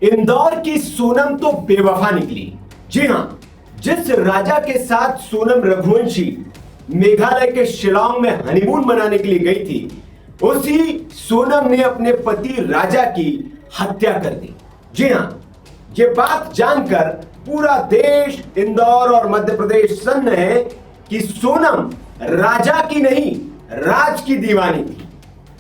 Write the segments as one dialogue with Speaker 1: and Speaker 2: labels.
Speaker 1: इंदौर की सोनम तो बेवफा निकली। जी हां, जिस राजा के साथ सोनम रघुवंशी मेघालय के शिलांग में हनीमून मनाने के लिए गई थी, उसी सोनम ने अपने पति राजा की हत्या कर दी। जी हां, ये बात जानकर पूरा देश, इंदौर और मध्य प्रदेश सन्न है कि सोनम राजा की नहीं, राज की दीवानी थी।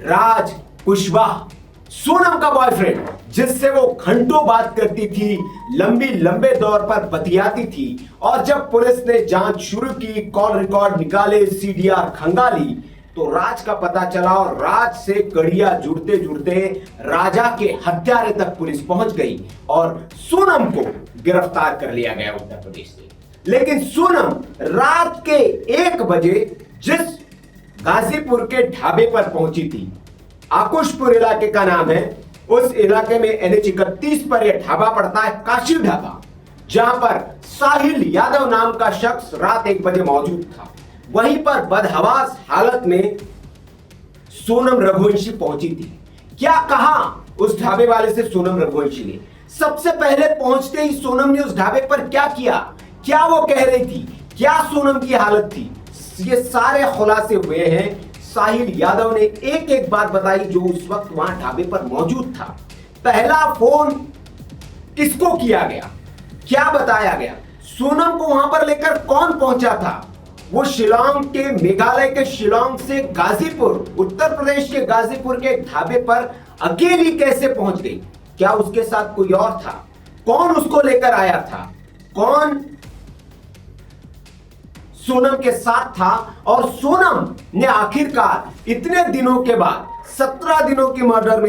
Speaker 1: राज कुशवाहा, सोनम का बॉयफ्रेंड, जिससे वो घंटों बात करती थी, लंबे दौर पर बतियाती थी। और जब पुलिस ने जांच शुरू की, कॉल रिकॉर्ड निकाले, सीडीआर खंगाली, तो राज का पता चला और राज से कड़ियां जुड़ते जुड़ते राजा के हत्यारे तक पुलिस पहुंच गई और सोनम को गिरफ्तार कर लिया गया उत्तर प्रदेश से। लेकिन सोनम रात के 1 बजे जिस गाजीपुर के ढाबे पर पहुंची थी, आकुशपुर इलाके का नाम है, उस इलाके में NH-31 पर यह ढाबा पड़ता है, काशी ढाबा, जहां पर साहिल यादव नाम का शख्स रात 1 बजे मौजूद था। वहीं पर बदहवास हालत में सोनम रघुवंशी पहुंची थी। क्या कहा उस ढाबे वाले से सोनम रघुवंशी ने? सबसे पहले पहुंचते ही सोनम ने उस ढाबे पर क्या किया, क्या वो कह रही थी, क्या सोनम की हालत थी, ये सारे खुलासे हुए हैं। साहिल यादव ने एक एक बात बताई जो उस वक्त वहां ढाबे पर मौजूद था। पहला फोन किसको किया गया, क्या बताया गया, सोनम को वहां पर लेकर कौन पहुंचा था, वो शिलांग के, मेघालय के शिलांग से गाजीपुर, उत्तर प्रदेश के गाजीपुर के ढाबे पर अकेली कैसे पहुंच गई, क्या उसके साथ कोई और था, कौन उसको लेकर आया था, कौन सोनम के साथ था, और सोनम ने आखिरकार इतने दिनों के बाद, 17 दिनों की मर्डर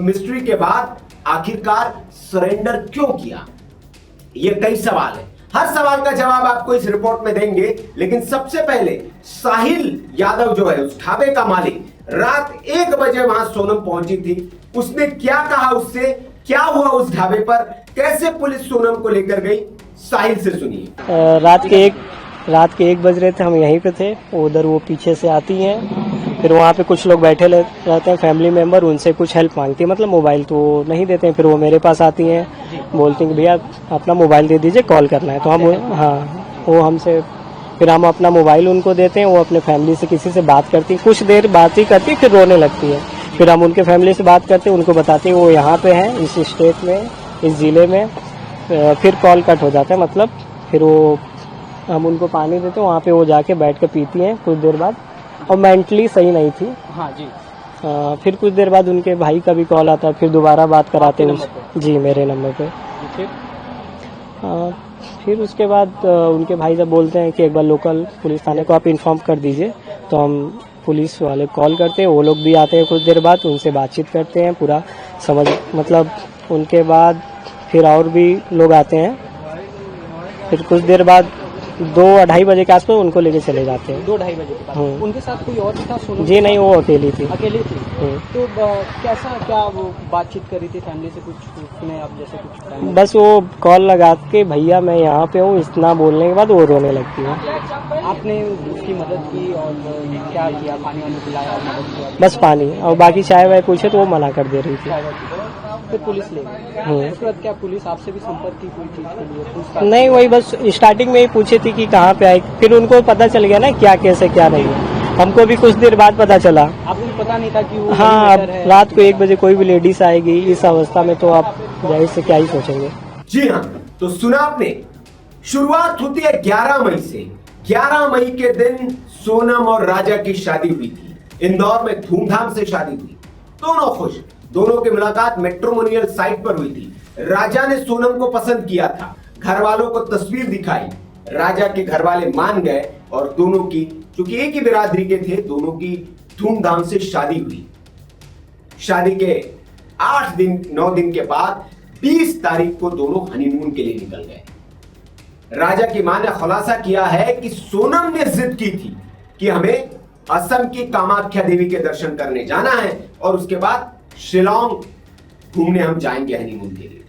Speaker 1: मिस्ट्री के बाद आखिरकार सरेंडर क्यों किया? ये कई सवाल है, हर सवाल का जवाब आपको इस रिपोर्ट में देंगे। लेकिन सबसे पहले साहिल यादव जो है, उस ढाबे का मालिक, रात 1 बजे वहां सोनम पहुंची थी, उसने क्या कहा, उससे क्या हुआ उस ढाबे पर, कैसे पुलिस सोनम को लेकर गई, साहिल से सुनिए।
Speaker 2: रात के 1 बज रहे थे, हम यहीं पे थे, उधर वो पीछे से आती हैं, फिर वहाँ पे कुछ लोग बैठे रहते हैं, फैमिली मेंबर, उनसे कुछ हेल्प मांगती है, मतलब मोबाइल तो नहीं देते हैं, फिर वो मेरे पास आती हैं, बोलती हैं कि भैया अपना मोबाइल दे दीजिए, कॉल करना है। तो हम, हाँ, वो हमसे, फिर हम अपना मोबाइल उनको देते हैं, वो अपने फैमिली से किसी से बात करती है, कुछ देर बात ही करती है, फिर रोने लगती है। फिर हम उनके फैमिली से बात करते हैं, उनको बताते हैं वो यहाँ पे हैं, इस स्टेट में, इस जिले में। फिर कॉल कट हो जाता है, मतलब फिर वो, हम उनको पानी देते हैं, वहाँ पे वो जाके बैठ के पीती हैं कुछ देर बाद, और मेंटली सही नहीं थी। हाँ जी। फिर कुछ देर बाद उनके भाई का भी कॉल आता है, फिर दोबारा बात कराते हैं जी, मेरे नंबर पे। फिर उसके बाद उनके भाई जब बोलते हैं कि एक बार लोकल पुलिस थाने को आप इन्फॉर्म कर दीजिए, तो हम पुलिस वाले कॉल करते हैं, वो लोग भी आते हैं कुछ देर बाद, उनसे बातचीत करते हैं, पूरा समझ, मतलब उनके बाद फिर और भी लोग आते हैं। फिर कुछ देर बाद 2-2:30 बजे के आसपास उनको लेके चले जाते हैं।
Speaker 3: 2-2:30 बजे के बाद उनके साथ कोई और था? सोनम
Speaker 2: जी नहीं, वो अकेली थी।
Speaker 3: अकेली थी। तो कैसा, क्या वो बातचीत करी थी फैमिली से, कुछ उसने आप जैसे कुछ?
Speaker 2: बस वो कॉल लगा के, भैया मैं यहाँ पे हूँ, इतना बोलने के बाद वो रोने लगती है।
Speaker 3: आपने उसकी मदद की और क्या किया, पानी वानी पिलाया, मदद किया?
Speaker 2: बस पानी, और बाकी चाय वाय पूछे तो वो मना कर दे रही थी।
Speaker 3: फिर पुलिस ले गई। उसके बाद क्या पुलिस आपसे भी संपर्क की कोई चीज के लिए? पूछताछ
Speaker 2: नहीं, वही बस स्टार्टिंग में ही पूछी थी कि कहाँ पे आई, फिर उनको पता चल गया ना क्या केस है क्या नहीं है, हमको भी कुछ देर बाद पता चला।
Speaker 3: आपको पता नहीं था कि वो?
Speaker 2: हाँ, अब रात को 1 बजे कोई भी लेडीज आएगी इस अवस्था में, तो आप जाहिर से क्या ही सोचेंगे।
Speaker 1: जी हाँ, तो सुना आपने, शुरुआत होती है 11 मई से। 11 मई के दिन सोनम और राजा की शादी हुई थी, इंदौर में धूमधाम से शादी हुई, दोनों खुश, दोनों की मुलाकात मैट्रिमोनियल साइट पर हुई थी। राजा ने सोनम को पसंद किया था, घर वालों को तस्वीर दिखाई, राजा के घर वाले मान गए और दोनों की, क्योंकि एक ही बिरादरी के थे, दोनों की धूमधाम से शादी हुई। शादी के 9 दिन के बाद 20 तारीख को दोनों हनीमून के लिए निकल गए। राजा की मां ने खुलासा किया है कि सोनम ने जिद की थी कि हमें असम की कामाख्या देवी के दर्शन करने जाना है और उसके बाद शिलांग घूमने हम जाएंगे हनीमून के लिए।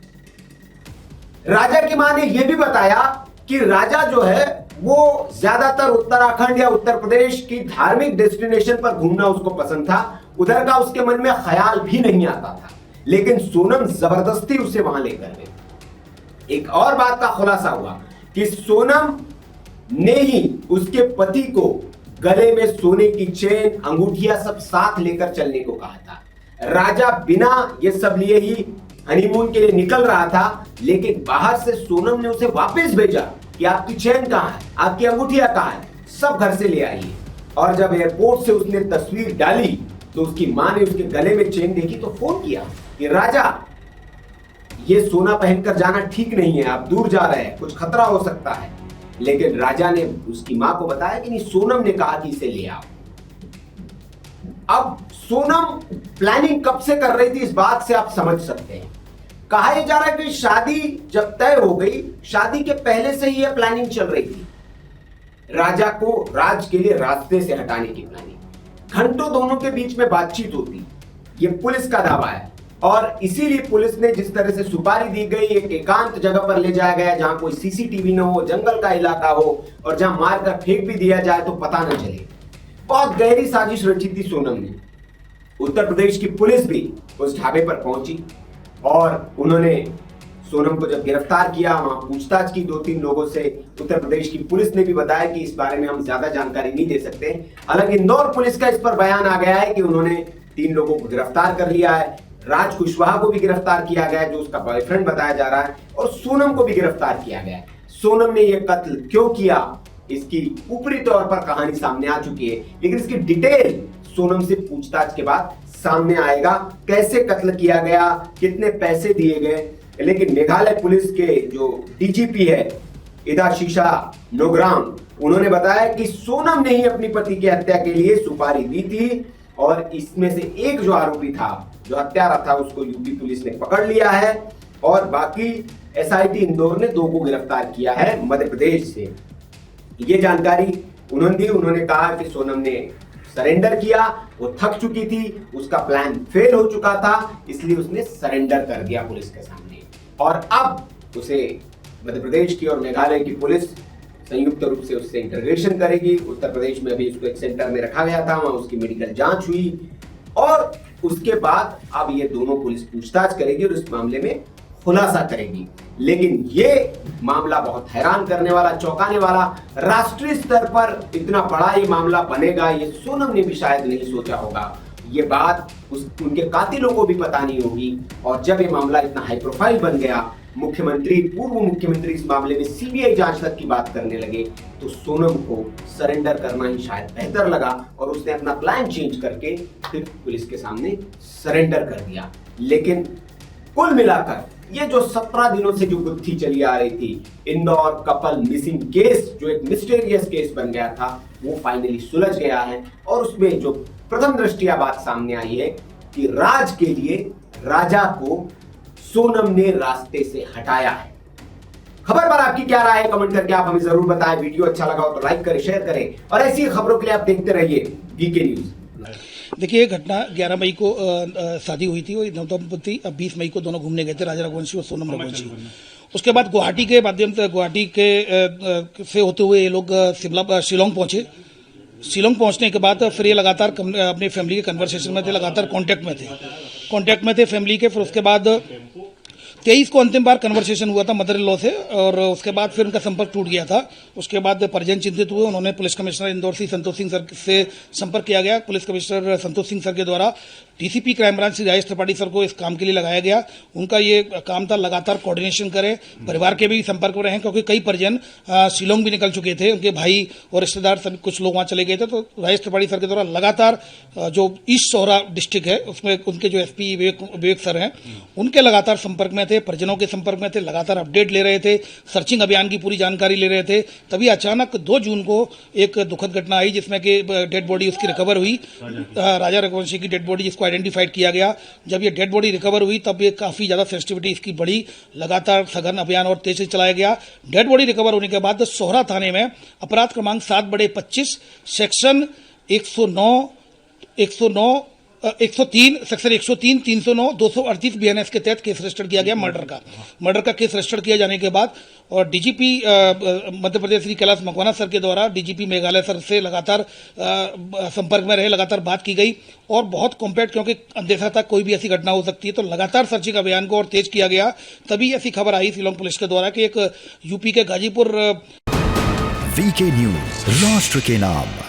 Speaker 1: राजा की मां ने यह भी बताया कि राजा जो है वो ज्यादातर उत्तराखंड या उत्तर प्रदेश की धार्मिक डेस्टिनेशन पर घूमना उसको पसंद था, उधर का उसके मन में ख्याल भी नहीं आता था। लेकिन सोनम जबरदस्ती उसे वहां लेकर गई। एक और बात का खुलासा हुआ कि सोनम ने ही उसके पति को गले में सोने की चेन, अंगूठियां सब साथ लेकर चलने को कहा था। राजा बिना ये सब लिए ही हनीमून के लिए निकल रहा था, लेकिन बाहर से सोनम ने उसे वापस भेजा कि आपकी चेन कहां है, आपकी अंगूठियां कहां है, सब घर से ले आइए। और जब एयरपोर्ट से उसने तस्वीर डाली तो उसकी मां ने उसके गले में चेन देखी तो फोन किया कि राजा, ये सोना पहनकर जाना ठीक नहीं है, आप दूर जा रहे हैं, कुछ खतरा हो सकता है। लेकिन राजा ने उसकी मां को बताया कि नहीं, सोनम ने कहा कि इसे ले आओ। अब सोनम प्लानिंग कब से कर रही थी, इस बात से आप समझ सकते हैं। कहा यह जा रहा है कि शादी जब तय हो गई, शादी के पहले से ही यह प्लानिंग चल रही थी, राजा को राज के लिए रास्ते से हटाने की प्लानिंग। घंटों दोनों के बीच में बातचीत होती, ये पुलिस का दावा है। और इसीलिए पुलिस ने जिस तरह से सुपारी दी गई, एक एकांत जगह पर ले जाया गया जहां कोई सीसीटीवी न हो, जंगल का इलाका हो, और जहां मारकर फेंक भी दिया जाए तो पता न चले। बहुत गहरी साजिश रची थी सोनम ने। उत्तर प्रदेश की पुलिस भी उस ढाबे पर पहुंची और उन्होंने सोनम को जब गिरफ्तार किया, वहां पूछताछ की 2-3 लोगों से। उत्तर प्रदेश की पुलिस ने भी बताया कि इस बारे में हम ज्यादा जानकारी नहीं दे सकते। हालांकि इंदौर पुलिस का इस पर बयान आ गया है कि उन्होंने 3 लोगों को गिरफ्तार कर लिया है। राज कुशवाहा को भी गिरफ्तार किया गया है, जो उसका बॉयफ्रेंड बताया जा रहा है, और सोनम को भी गिरफ्तार किया गया है। सोनम ने यह कत्ल क्यों किया, इसकी ऊपरी तौर पर कहानी सामने आ चुकी है, लेकिन इसकी डिटेल सोनम से पूछताछ के बाद सामने आएगा। कैसे कत्ल किया गया, कितने पैसे दिए गए। लेकिन मेघालय पुलिस के जो डीजीपी है इदाशीशा नोग्राम, उन्होंने बताया कि सोनम ने ही अपनी पति की हत्या के लिए सुपारी दी थी, और इसमें से एक जो आरोपी था, जो हत्यारा था, उसको यूपी पुलिस ने पकड़ लिया है, और बाकी एसआईटी इंदौर ने 2 को गिरफ्तार किया है मध्य प्रदेश से। ये जानकारी उन्होंने दी। उन्होंने कहा कि सोनम ने सरेंडर किया, वो थक चुकी थी, उसका प्लान फेल हो चुका था, इसलिए उसने सरेंडर कर दिया पुलिस के सामने। और अब उसे मध्य प्रदेश की और मेघालय की पुलिस संयुक्त रूप से उससे इंटरोगेशन करेगी। उत्तर प्रदेश में अभी उसको एक सेंटर में रखा गया था, वहां उसकी मेडिकल जांच हुई, और उसके बाद अब ये दोनों पुलिस पूछताछ करेगी और इस मामले में खुलासा करेगी। लेकिन ये मामला बहुत हैरान करने वाला, चौंकाने वाला, राष्ट्रीय स्तर पर इतना बड़ा ये मामला बनेगा, ये सोनम ने भी शायद नहीं सोचा होगा। ये बात उनके कातिलों को भी पता नहीं होगी। और जब ये मामला इतना हाई प्रोफाइल बन गया, मुख्यमंत्री, पूर्व मुख्यमंत्री इस मामले में सीबीआई जांच तक की बात करने लगे, तो सोनम को सरेंडर करना ही शायद बेहतर लगा, और उसने अपना प्लान चेंज करके फिर पुलिस के सामने सरेंडर कर दिया। लेकिन कुल मिलाकर ये जो 17 दिनों से जो गुत्थी चली आ रही थी, इंदौर कपल मिसिंग केस, जो एक मिस्टीरियस केस बन गया था, वो फाइनली सुलझ गया है। और उसमें जो प्रथम दृष्टया बात सामने आई है कि राज के लिए राजा को सोनम ने रास्ते से हटाया है। खबर पर आपकी क्या राय है, कमेंट करके आप हमें जरूर बताएं। वीडियो अच्छा लगा हो तो लाइक करें, शेयर करें, और ऐसी खबरों के लिए आप देखते रहिए वीके न्यूज।
Speaker 4: देखिए, घटना 11 मई को शादी हुई थी, और दंपति 20 मई को दोनों घूमने गए थे, राजा रघुवंशी और सोनम रघुवंशी। उसके बाद गुवाहाटी के माध्यम से, गुवाहाटी के से होते हुए ये लोग शिलोंग पहुंचे। शिलोंग पहुंचने के बाद फिर ये लगातार अपनी फैमिली के कन्वर्सेशन में थे, लगातार कांटेक्ट में थे फैमिली के। फिर उसके बाद 23 को अंतिम बार कन्वर्सेशन हुआ था मदर इन लॉ से, और उसके बाद फिर उनका संपर्क टूट गया था। उसके बाद परिजन चिंतित हुए, उन्होंने पुलिस कमिश्नर इंदौर से संतोष सिंह सर से संपर्क किया गया। Police commissioner Santosh Singh sir के द्वारा DCP crime branch Shri Rajesh Tripathi sir को इस काम के लिए लगाया गया। उनका ये काम था लगातार कोऑर्डिनेशन करें, परिवार के भी संपर्क में रहें, क्योंकि कई परिजन शिलोंग भी निकल चुके थे, उनके भाई और रिश्तेदार सभी कुछ लोग वहां चले गए थे। तो राजेश त्रिपाठी सर के द्वारा लगातार जो ईस्ट सोहरा डिस्ट्रिक्ट है उसमें उनके जो एसपी विवेक सर हैं, उनके लगातार संपर्क में थे, परिजनों के संपर्क में थे, लगातार अपडेट ले रहे थे, सर्चिंग अभियान की पूरी जानकारी ले रहे थे। तभी अचानक 2 जून को एक दुखद घटना आई, जिसमें कि डेड बॉडी उसकी रिकवर हुई, राजा रघुवंशी की डेड बॉडी, जिसको आइडेंटिफाइड किया गया। जब ये डेड बॉडी रिकवर हुई तब ये काफी ज्यादा सेंसिटिविटी इसकी बढ़ी, लगातार सघन अभियान और तेज से चलाया गया। डेड बॉडी रिकवर होने के बाद सोहरा थाने में अपराध क्रमांक 7/25 सेक्शन 109 103 सेक्शन 103 309 238 बीएनएस के तहत केस रजिस्टर किया गया मर्डर का केस रजिस्टर किया जाने के बाद और डीजीपी मध्य प्रदेश श्री कैलाश मकवाना सर के द्वारा डीजीपी मेघालय सर से लगातार संपर्क में रहे, लगातार बात की गई और बहुत कॉम्पैक्ट, क्योंकि अंदेशा था कोई भी ऐसी घटना हो सकती है, तो लगातार सर्चिंग अभियान को और तेज किया गया। तभी ऐसी खबर आई शिलोंग पुलिस के द्वारा कि एक यूपी के गाजीपुर
Speaker 5: वीके न्यूज, राष्ट्र के नाम।